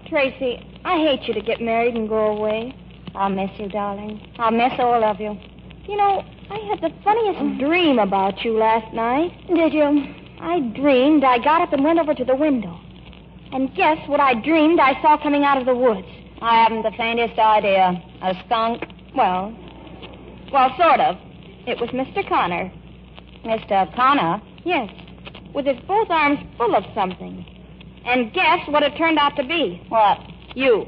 Tracy, I hate you to get married and go away. I'll miss you, darling. I'll miss all of you. You know, I had the funniest dream about you last night. Did you? I dreamed I got up and went over to the window. And guess what I dreamed I saw coming out of the woods? I haven't the faintest idea. A skunk? Well, sort of. It was Mr. Connor. Mr. Connor? Yes, with his both arms full of something. And guess what it turned out to be? What? You.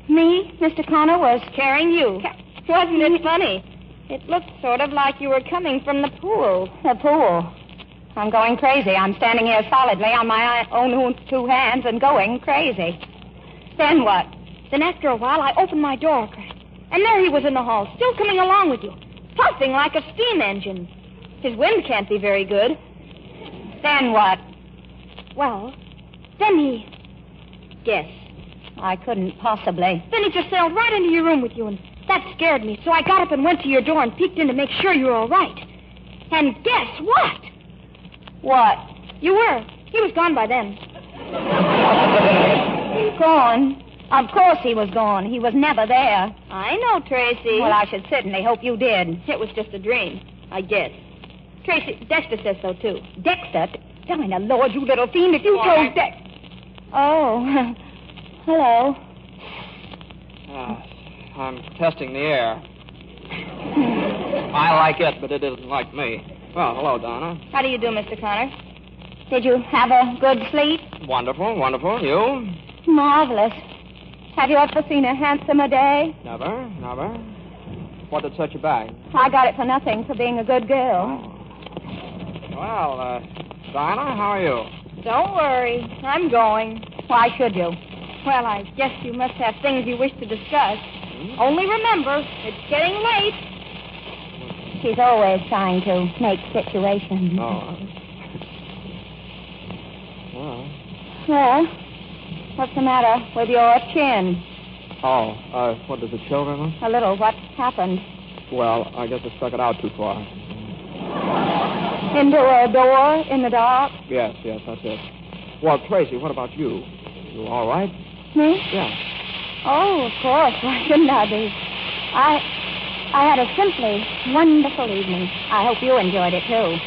Me? Mr. Connor was carrying you. Wasn't it funny? It looked sort of like you were coming from the pool. The pool? I'm going crazy. I'm standing here solidly on my own 2 hands and going crazy. Then what? Then after a while, I opened my door a crack. And there he was in the hall, still coming along with you, puffing like a steam engine. His wind can't be very good. Then what? Well, then he... Guess. I couldn't possibly. Then he just sailed right into your room with you, and that scared me. So I got up and went to your door and peeked in to make sure you were all right. And guess what? What? You were. He was gone by then. Gone? Of course he was gone. He was never there. I know, Tracy. Well, I should certainly hope you did. It was just a dream, I guess. Tracy, Dexter says so, too. Dexter? Dinah, Lord, you little fiend, if you told Dex... Oh, hello. I'm testing the air. I like it, but it isn't like me. Well, hello, Donna. How do you do, Mr. Connor? Did you have a good sleep? Wonderful, wonderful. You? Marvelous. Have you ever seen a handsomer day? Never, never. What did set you back? I got it for nothing, for being a good girl. Oh. Well, Dinah, how are you? Don't worry. I'm going. Why should you? Well, I guess you must have things you wish to discuss. Only remember, it's getting late. She's always trying to make situations. Oh. Well, what's the matter with your chin? Oh, what did the children? A little. What happened? Well, I guess I stuck it out too far. Into a door in the dark? Yes, that's it. Well, Tracy, what about you? You all right? Me? Yeah. Oh, of course. Why shouldn't I be? I had a simply wonderful evening. I hope you enjoyed it, too.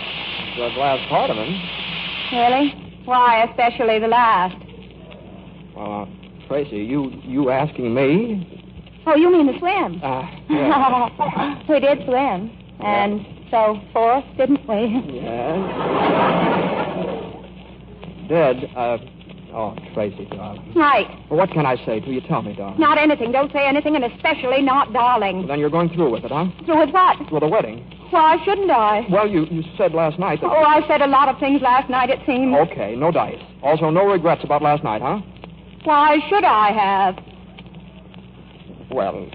The last part of it. Really? Why, especially the last? Well, Tracy, you asking me? Oh, you mean the swim? Yeah. We did swim. And so forth, didn't we? Yes. Did. Oh, Tracy, darling. Right. Well, what can I say to you? Tell me, darling. Not anything. Don't say anything, and especially not darling. Well, then you're going through with it, huh? Through with what? With the wedding. Why shouldn't I? Well, you said last night that... Oh, I said a lot of things last night, it seems. Okay, no dice. Also, no regrets about last night, huh? Why should I have? Well...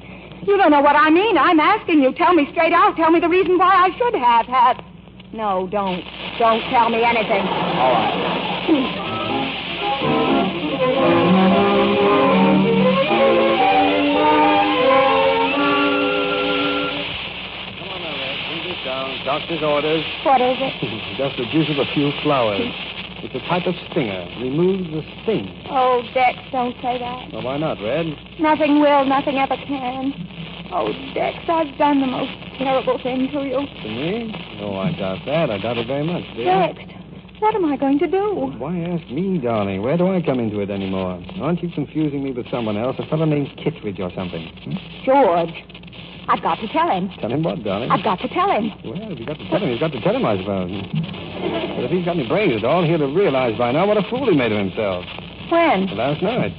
You don't know what I mean. I'm asking you. Tell me straight out. Tell me the reason why I should have had... No, don't. Don't tell me anything. All right. Doctor's orders. What is it? Just the juice of a few flowers. It's a type of stinger. Removes the sting. Oh, Dex, don't say that. Well, why not, Red? Nothing will, nothing ever can. Oh, Dex, I've done the most terrible thing to you. To me? Oh, I doubt that. I doubt it very much, dear. Dex, what am I going to do? Why ask me, darling? Where do I come into it anymore? Aren't you confusing me with someone else? A fellow named Kittredge or something? George. I've got to tell him. Tell him what, darling? I've got to tell him. Well, if you've got to tell him, you've got to tell him, I suppose. But if he's got any brains at all, he'll have realized by now what a fool he made of himself. When? Last night.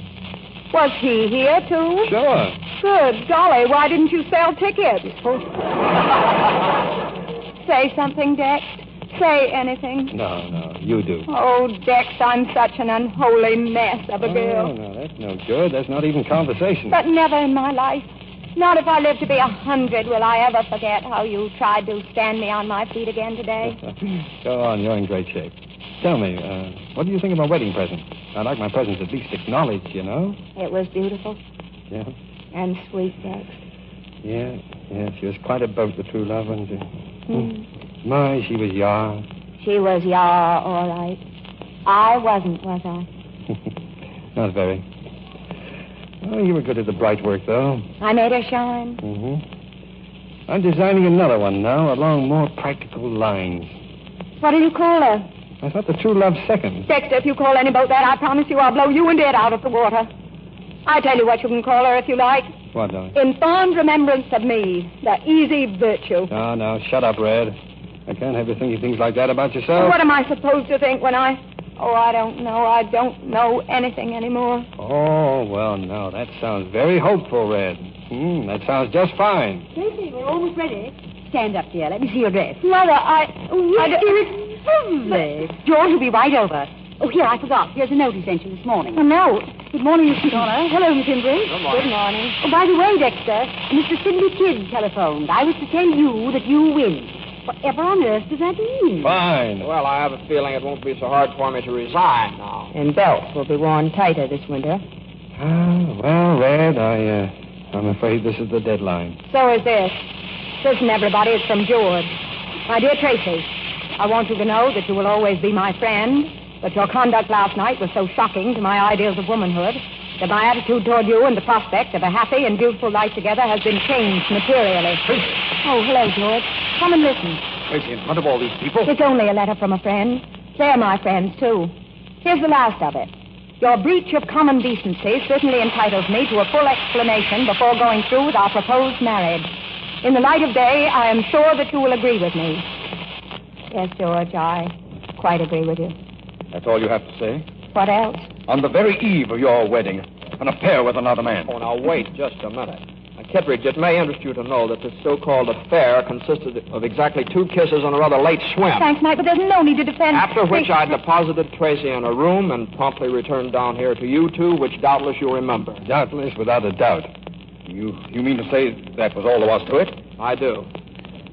Was he here, too? Sure. Good golly, why didn't you sell tickets? Say something, Dex. Say anything. No, you do. Oh, Dex, I'm such an unholy mess of a girl. No, that's no good. That's not even conversation. But never in my life. Not if I live to be 100 will I ever forget how you tried to stand me on my feet again today. Go on, you're in great shape. Tell me, what do you think of my wedding present? I'd like my presents at least acknowledged, you know? It was beautiful. Yeah? And sweet, Dex. Yeah, she was quite a boat, the true love, wasn't she? My, she was yar. She was yar, all right. I wasn't, was I? Not very. Oh, you were good at the bright work, though. I made her shine. Mm-hmm. I'm designing another one now along more practical lines. What'll you call her? I thought the true love second. Dexter, if you call any about that, I promise you I'll blow you and it out of the water. I tell you what you can call her if you like. What, darling? In fond remembrance of me, the easy virtue. No, shut up, Red. I can't have you thinking things like that about yourself. What am I supposed to think when I... Oh, I don't know. I don't know anything anymore. Oh, well, no, that sounds very hopeful, Red. That sounds just fine. Tracy, we're almost ready. Stand up, dear. Let me see your dress. Mother, it's lovely. George will be right over. Oh, here, I forgot. Here's a note he sent you this morning. A note? Good morning, Mr. Connor. Hello, Miss Embry. Good morning. Good morning. Oh, by the way, Dexter, Mr. Sidney Kidd telephoned. I was to tell you that you win. Whatever on earth does that mean? Fine. Well, I have a feeling it won't be so hard for me to resign now. And belts will be worn tighter this winter. Well, Red, I'm afraid this is the deadline. So is this. Listen, everybody, it's from George. My dear Tracy, I want you to know that you will always be my friend, but your conduct last night was so shocking to my ideals of womanhood that my attitude toward you and the prospect of a happy and beautiful life together has been changed materially. Oh, hello, George. Come and listen. Tracy, in front of all these people? It's only a letter from a friend. They're my friends, too. Here's the last of it. Your breach of common decency certainly entitles me to a full explanation before going through with our proposed marriage. In the light of day, I am sure that you will agree with me. Yes, George, I quite agree with you. That's all you have to say? What else? On the very eve of your wedding, an affair with another man. Oh, now, wait just a minute. Now, Kittredge, it may interest you to know that this so-called affair consisted of exactly 2 kisses and a rather late swim. Thanks, Mike, but there's no need to defend... After which I deposited Tracy in a room and promptly returned down here to you two, which doubtless you remember. Doubtless, without a doubt. You mean to say that was all there was to it? I do.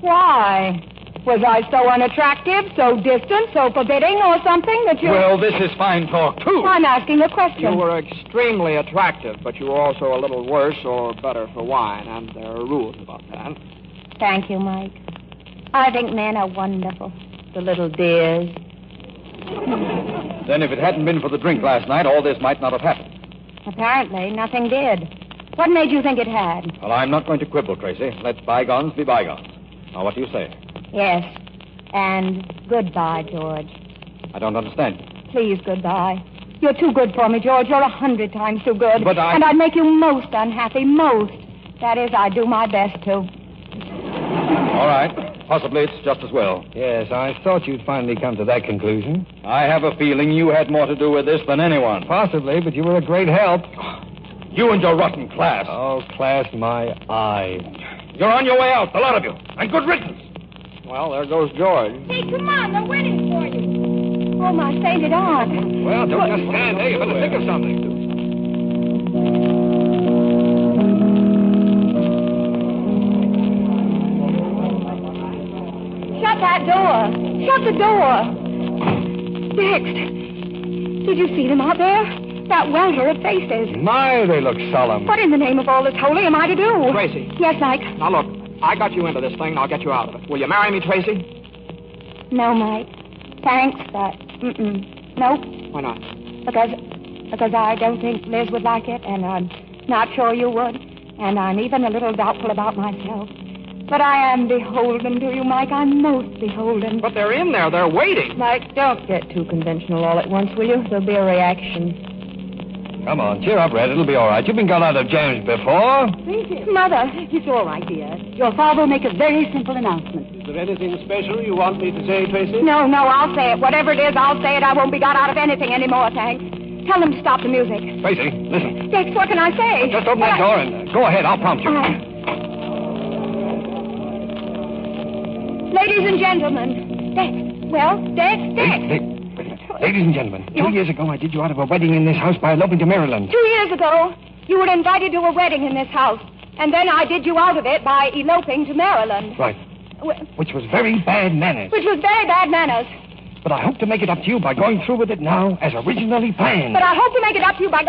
Why? Was I so unattractive, so distant, so forbidding, or something that you... Well, this is fine talk, too. I'm asking a question. You were extremely attractive, but you were also a little worse or better for wine, and there are rules about that. Thank you, Mike. I think men are wonderful. The little dears. Then if it hadn't been for the drink last night, all this might not have happened. Apparently, nothing did. What made you think it had? Well, I'm not going to quibble, Tracy. Let bygones be bygones. Now, what do you say? Yes. And goodbye, George. I don't understand. Please, goodbye. You're too good for me, George. You're 100 times too good. But And I'd make you most unhappy, most. That is, I'd do my best to. All right. Possibly it's just as well. Yes, I thought you'd finally come to that conclusion. I have a feeling you had more to do with this than anyone. Possibly, but you were a great help. You and your rotten class. Oh, class, my eye. You're on your way out, the lot of you. And good riddance. Well, there goes George. Hey, come on, they're waiting for you. Oh, my sainted aunt. Well, don't just stand there. You better think of something. Shut that door. Shut the door. Dex, did you see them out there? That welter of faces. My, they look solemn. What in the name of all that's holy am I to do? Tracy. Yes, Mike. Now, look, I got you into this thing, and I'll get you out of it. Will you marry me, Tracy? No, Mike. Thanks, but nope. Why not? Because I don't think Liz would like it, and I'm not sure you would, and I'm even a little doubtful about myself. But I am beholden to you, Mike. I'm most beholden. But they're in there. They're waiting. Mike, don't get too conventional all at once, will you? There'll be a reaction. Come on, cheer up, Red. It'll be all right. You've been got out of jams before. Mother, it's all right, dear. Your father will make a very simple announcement. Is there anything special you want me to say, Tracy? No, I'll say it. Whatever it is, I'll say it. I won't be got out of anything anymore, thanks. Tell them to stop the music. Tracy, listen. Dex, what can I say? Just open that door and go ahead. I'll prompt you. Ladies and gentlemen. Dex. Well, Dex. Ladies and gentlemen, 2 years ago I did you out of a wedding in this house by eloping to Maryland. 2 years ago, you were invited to a wedding in this house. And then I did you out of it by eloping to Maryland. Right. Which was very bad manners. Which was very bad manners. But I hope to make it up to you by going through with it now as originally planned. But I hope to make it up to you by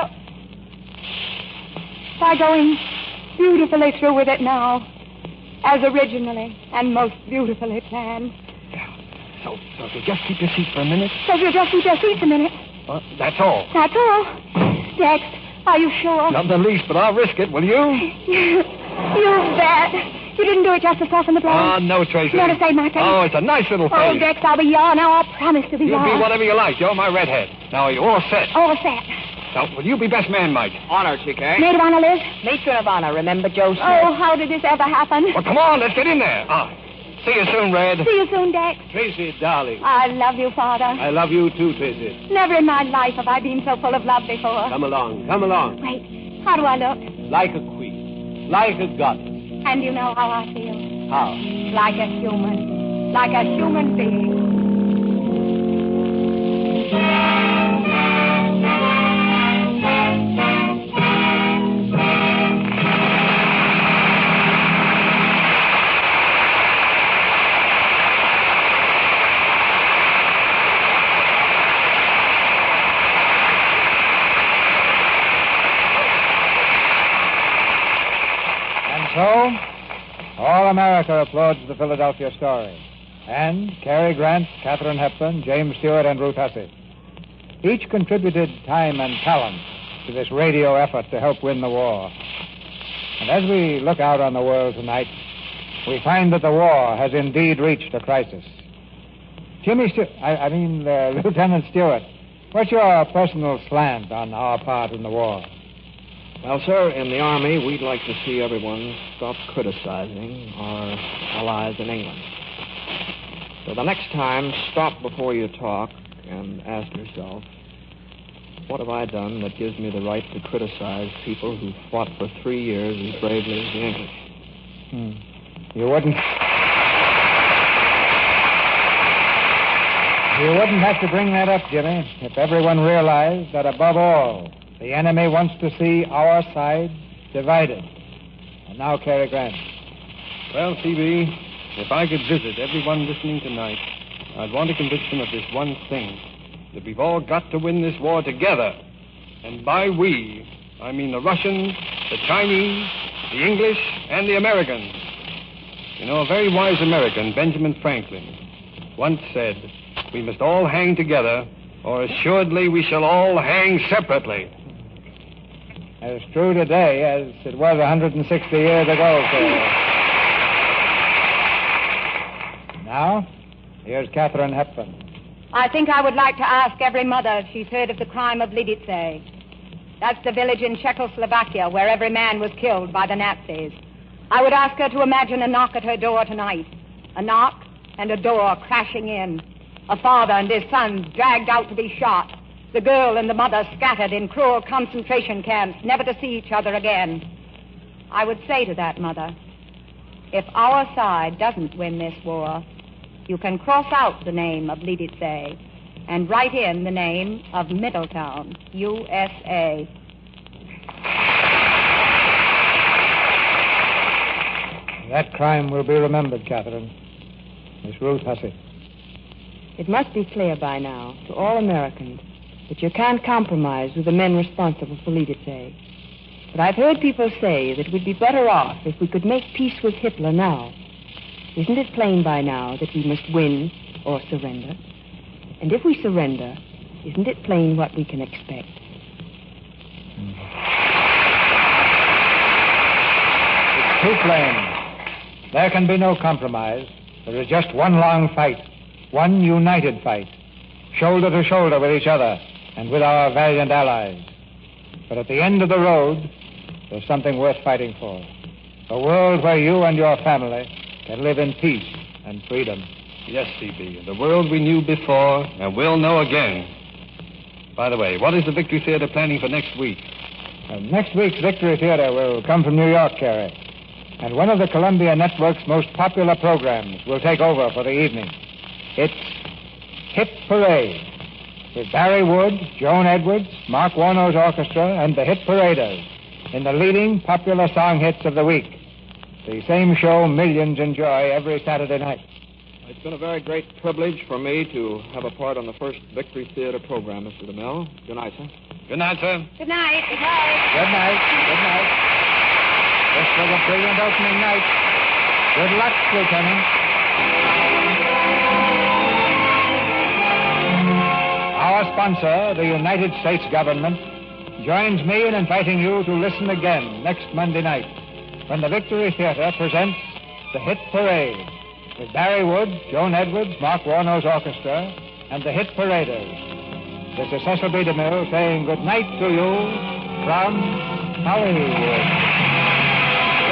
going beautifully through with it now. As originally and most beautifully planned. So if you just keep your seat for a minute. So if you just keep your seats a minute. That's all. That's all. Dex, are you sure? Not the least, but I'll risk it, will you? You bet. You didn't do it just to soften the blow. Oh, no, Tracy. Never say my face. Oh, it's a nice little face. Oh, Dex, I'll be yours. Now, I'll promise to be You'll yours. be whatever you like. You're my redhead. Now, are you all set? All set. Now, will you be best man, Mike? Honor, TK. Maid of honor, Liz? Matron of honor, remember Joe Smith? Oh, how did this ever happen? Well, come on, let's get in there. See you soon, Red. See you soon, Dex. Tracy, darling. I love you, Father. I love you too, Tracy. Never in my life have I been so full of love before. Come along. Wait, how do I look? Like a queen. Like a goddess. And you know how I feel? How? Like a human. Like a human being. So, all America applauds the Philadelphia story. And Cary Grant, Katherine Hepburn, James Stewart, and Ruth Hussey. Each contributed time and talent to this radio effort to help win the war. And as we look out on the world tonight, we find that the war has indeed reached a crisis. Lieutenant Stewart, what's your personal slant on our part in the war? Well, sir, in the Army, we'd like to see everyone stop criticizing our allies in England. So the next time, stop before you talk and ask yourself, what have I done that gives me the right to criticize people who fought for 3 years as bravely as the English? You wouldn't have to bring that up, Jimmy, if everyone realized that above all, the enemy wants to see our side divided. And now, Cary Grant. Well, C.B., if I could visit everyone listening tonight, I'd want to convince them of this one thing, that we've all got to win this war together. And by we, I mean the Russians, the Chinese, the English, and the Americans. You know, a very wise American, Benjamin Franklin, once said, we must all hang together, or assuredly we shall all hang separately. As true today as it was 160 years ago, sir. Now, here's Katherine Hepburn. I think I would like to ask every mother if she's heard of the crime of Lidice. That's the village in Czechoslovakia where every man was killed by the Nazis. I would ask her to imagine a knock at her door tonight. A knock and a door crashing in. A father and his sons dragged out to be shot. The girl and the mother scattered in cruel concentration camps, never to see each other again. I would say to that mother, if our side doesn't win this war, you can cross out the name of Lidice and write in the name of Middletown, USA. That crime will be remembered, Katherine. Miss Ruth Hussey. It must be clear by now to all Americans that you can't compromise with the men responsible for Lidice. But I've heard people say that we'd be better off if we could make peace with Hitler now. Isn't it plain by now that we must win or surrender? And if we surrender, isn't it plain what we can expect? It's too plain. There can be no compromise. There is just one long fight, one united fight, shoulder to shoulder with each other and with our valiant allies. But at the end of the road, there's something worth fighting for. A world where you and your family can live in peace and freedom. Yes, C.B. The world we knew before and will know again. By the way, what is the Victory Theater planning for next week? Next week's Victory Theater will come from New York, Cary. And one of the Columbia Network's most popular programs will take over for the evening. It's Hit Parade, with Barry Wood, Joan Edwards, Mark Warno's orchestra, and the Hit Paraders in the leading popular song hits of the week. The same show millions enjoy every Saturday night. It's been a very great privilege for me to have a part on the first Victory Theater program, Mr. DeMille. Good night, sir. Good night, sir. Good night. Good night. Good night. Good night. This was a brilliant opening night. Good luck, Lieutenant. Our sponsor, the United States government, joins me in inviting you to listen again next Monday night when the Victory Theater presents the Hit Parade with Barry Wood, Joan Edwards, Mark Warno's orchestra, and the Hit Paraders. This is Cecil B. DeMille saying good night to you from Hollywood.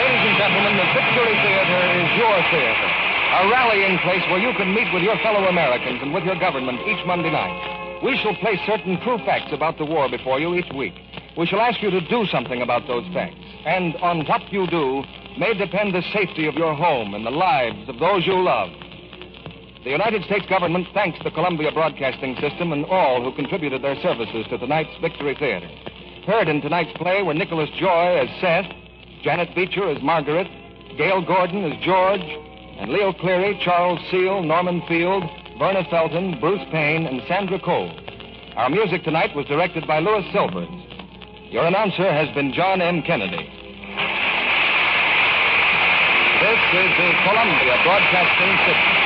Ladies and gentlemen, the Victory Theater is your theater. A rallying place where you can meet with your fellow Americans and with your government each Monday night. We shall place certain true facts about the war before you each week. We shall ask you to do something about those facts. And on what you do may depend the safety of your home and the lives of those you love. The United States government thanks the Columbia Broadcasting System and all who contributed their services to tonight's Victory Theater. Heard in tonight's play were Nicholas Joy as Seth, Janet Beecher as Margaret, Gail Gordon as George, and Leo Cleary, Charles Seal, Norman Field, Verna Felton, Bruce Payne, and Sandra Cole. Our music tonight was directed by Louis Silvers. Your announcer has been John M. Kennedy. This is the Columbia Broadcasting System.